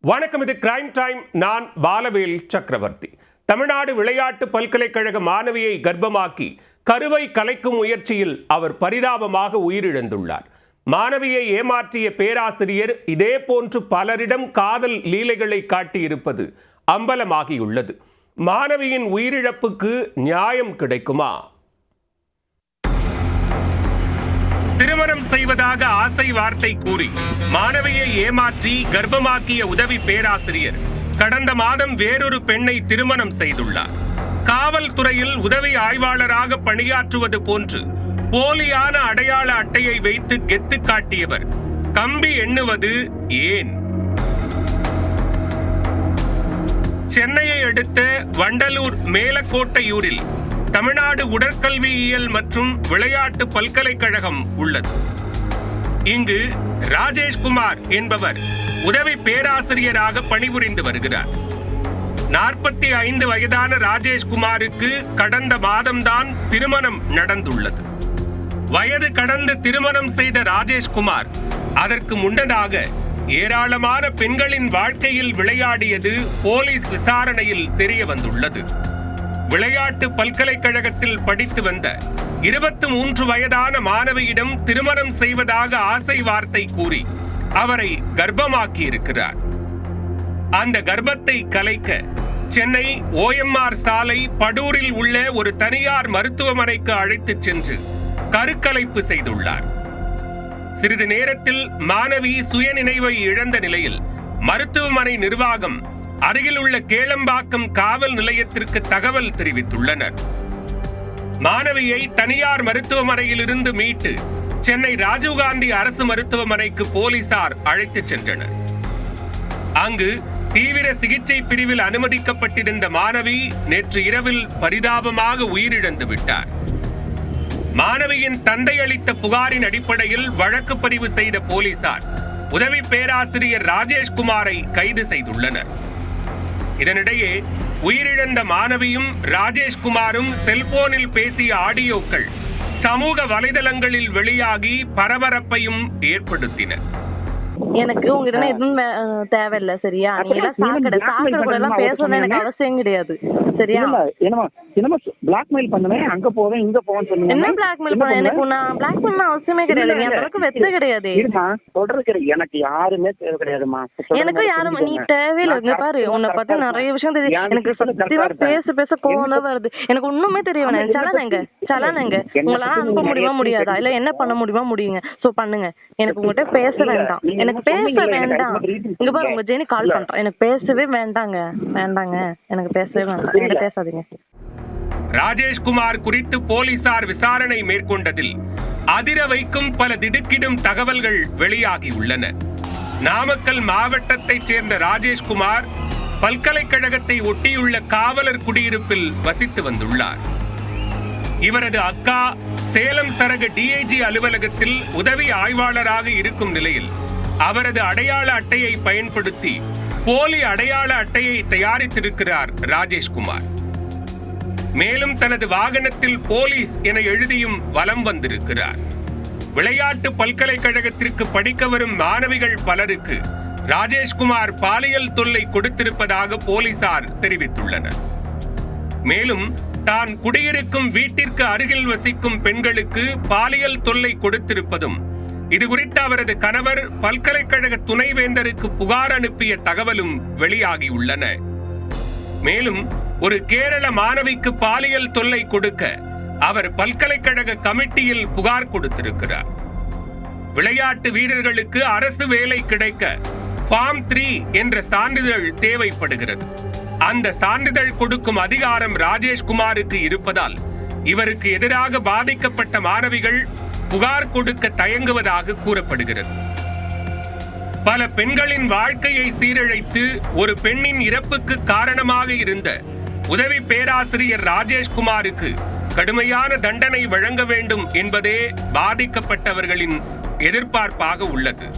வணக்கம், இது crime time. நான் பாலவேல் சக்கரவர்த்தி. தமிழ்நாடு விளையாட்டு பல்கலைக்கழக மாணவியை கர்ப்பமாக்கி கருவை கலைக்கும் முயற்சியில் அவர் பரிதாபமாக உயிரிழந்துள்ளார். மாணவியை ஏமாற்றிய பேராசிரியர் இதே போன்று பலரிடம் காதல் லீலைகளை காட்டியிருப்பது அம்பலமாகியுள்ளது. மாணவியின் உயிரிழப்புக்கு நியாயம் கிடைக்குமா? திருமணம் செய்வதாக ஆசை வார்த்தை கூறி மாணவியை ஏமாற்றி கர்ப்பமாக்கிய உதவி பேராசிரியர் கடந்த மாதம் வேறொரு பெண்ணை திருமணம் செய்துள்ளார். காவல்துறையில் உதவி ஆய்வாளராக பணியாற்றுவது போன்று போலியான அடையாள அட்டையை வைத்து கெத்து காட்டியவர் கம்பி எண்ணுவது ஏன்? சென்னையை அடுத்த வண்டலூர் மேலக்கோட்டையூரில் தமிழ்நாடு உடற்கல்வியியல் மற்றும் விளையாட்டு பல்கலைக்கழகம் உள்ளது. இங்கு ராஜேஷ்குமார் என்பவர் உதவி பேராசிரியராக பணிபுரிந்து வருகிறார். 45 வயதான ராஜேஷ்குமாருக்கு கடந்த மாதம்தான் திருமணம் நடந்துள்ளது. வயது கடந்து திருமணம் செய்த ராஜேஷ்குமார் அதற்கு முன்னதாக ஏராளமான பெண்களின் வாழ்க்கையில் விளையாடியது போலீஸ் விசாரணையில் தெரிய வந்துள்ளது. விளையாட்டு பல்கலைக்கழகத்தில் படித்து வந்த 23 வயதான மாணவியிடம் திருமணம் செய்வதாக ஆசை வார்த்தை கூறி அவரை கர்ப்பமாக்கி இருக்கிறார். அந்த கர்ப்பத்தை கலைக்க சென்னை OMR சாலை படூரில் உள்ள ஒரு தனியார் மருத்துவமனைக்கு அழைத்துச் சென்று கருக்கலைப்பு செய்துள்ளார். சிறிது நேரத்தில் மாணவி சுயநினைவை இழந்த நிலையில் மருத்துவமனை நிர்வாகம் அருகில் உள்ள கேளம்பாக்கம் காவல் நிலையத்திற்கு தகவல் தெரிவித்துள்ளனர். மாணவியை தனியார் மருத்துவமனையில் இருந்து மீட்டு சென்னை ராஜீவ்காந்தி அரசு மருத்துவமனைக்கு போலீசார் அழைத்துச் சென்றனர். அங்கு தீவிர சிகிச்சை பிரிவில் அனுமதிக்கப்பட்டிருந்த மாணவி நேற்று இரவில் பரிதாபமாக உயிரிழந்து விட்டார். மாணவியின் தந்தை அளித்த புகாரின் அடிப்படையில் வழக்கு பதிவு செய்த போலீசார் உதவி பேராசிரியர் ராஜேஷ்குமாரை கைது செய்துள்ளனர். இதனிடையே உயிரிழந்த மாணவியும் ராஜேஷ்குமாரும் செல்போனில் பேசிய ஆடியோக்கள் சமூக வலைதளங்களில் வெளியாகி பரபரப்பையும் ஏற்படுத்தின. எனக்கு உங்ககிட்ட எதுவும் தேவையில்லை, சரியா? நீங்க சாக்கடை கூட எல்லாம் பேசணும் எனக்கு அவசியம் கிடையாது, சரியா? பிளாக்மெயில் பண்ணுவேன், அங்க போவேன் இங்க போவேன் சொல்லுங்க. என்ன பிளாக்மெயில் பண்ண? எனக்கு நான் பிளாக்மெயில் அவசியமே கிடையாது. எனக்கு வெத்த கிடையாது. சொல்றது எனக்கு யாருமே தேவை கிடையாதுமா. எனக்கு யாரும் நீ தேவையில்லை. இங்க பாரு, உன்னை பத்தி நிறைய விஷயம் தெரியும். எனக்கு சத்தியமா பேச கோவம் தான் வருது. எனக்கு ஒண்ணுமே தெரிய வேணாம். சலானுங்க உங்களால அனுப்ப முடியுமா முடியாதா? இல்ல என்ன பண்ண முடியுமா முடியுங்க. சோ பண்ணுங்க. எனக்கு உங்ககிட்ட பேச வேண்டாம். எனக்கு பேச வேண்டாம். இங்க பாரு, உங்க ஜெனி கால் பண்றேன். எனக்கு பேசவே வேண்டாங்க. எனக்கு பேசவே வேண்டாம். என்கிட்ட பேசாதீங்க. ராஜேஷ்குமார் குறித்து போலீசார் விசாரணை மேற்கொண்டதில் அதிர வைக்கும் பல திடுக்கிடும் தகவல்கள் வெளியாகி உள்ளன. நாமக்கல் மாவட்டத்தைச் சேர்ந்த ராஜேஷ்குமார் பல்கலைக்கழகத்தை ஒட்டியுள்ள காவலர் குடியிருப்பில் வசித்து வந்துள்ளார். இவரது அக்கா சேலம் சரக DIG அலுவலகத்தில் உதவி ஆய்வாளராக இருக்கும் நிலையில் அவரது அடையாள அட்டையை பயன்படுத்தி போலி அடையாள அட்டையை தயாரித்திருக்கிறார் ராஜேஷ்குமார். மேலும் தனது வாகனத்தில் போலீஸ் என எழுதியும் வலம் வந்திருக்கிறார். விளையாட்டு பல்கலைக்கழகத்திற்கு படிக்க வரும் மாணவிகள் பலருக்கு ராஜேஷ்குமார் பாலியல் தொல்லை கொடுத்திருப்பதாக போலீசார் தெரிவித்துள்ளனர். மேலும் தான் குடியிருக்கும் வீட்டிற்கு அருகில் வசிக்கும் பெண்களுக்கு பாலியல் தொல்லை கொடுத்திருப்பதும், இது குறித்து அவரது கணவர் பல்கலைக்கழக துணைவேந்தருக்கு புகார் அனுப்பிய தகவலும் வெளியாகியுள்ளன. மேலும் ஒரு கேரள மாணவிக்கு பாலியல் தொல்லை கொடுக்க அவர் பல்கலைக்கழக கமிட்டியில் புகார் கொடுத்திருக்கிறார். விளையாட்டு வீரர்களுக்கு அரசு வேலை கிடைக்க ஃபார்ம் 3 என்ற சான்றிதழ் தேவைப்படுகிறது. அந்த சான்றிதழ் கொடுக்கும் அதிகாரம் ராஜேஷ்குமாருக்கு இருப்பதால் இவருக்கு எதிராக பாதிக்கப்பட்ட மாணவிகள் புகார் கொடுக்க தயங்குவதாக கூறப்படுகிறது. பல பெண்களின் வாழ்க்கையை சீரழித்து ஒரு பெண்ணின் இறப்புக்கு காரணமாக இருந்த உதவி பேராசிரியர் ராஜேஷ்குமாருக்கு கடுமையான தண்டனை வழங்க வேண்டும் என்பதே பாதிக்கப்பட்டவர்களின் எதிர்பார்ப்பாக உள்ளது.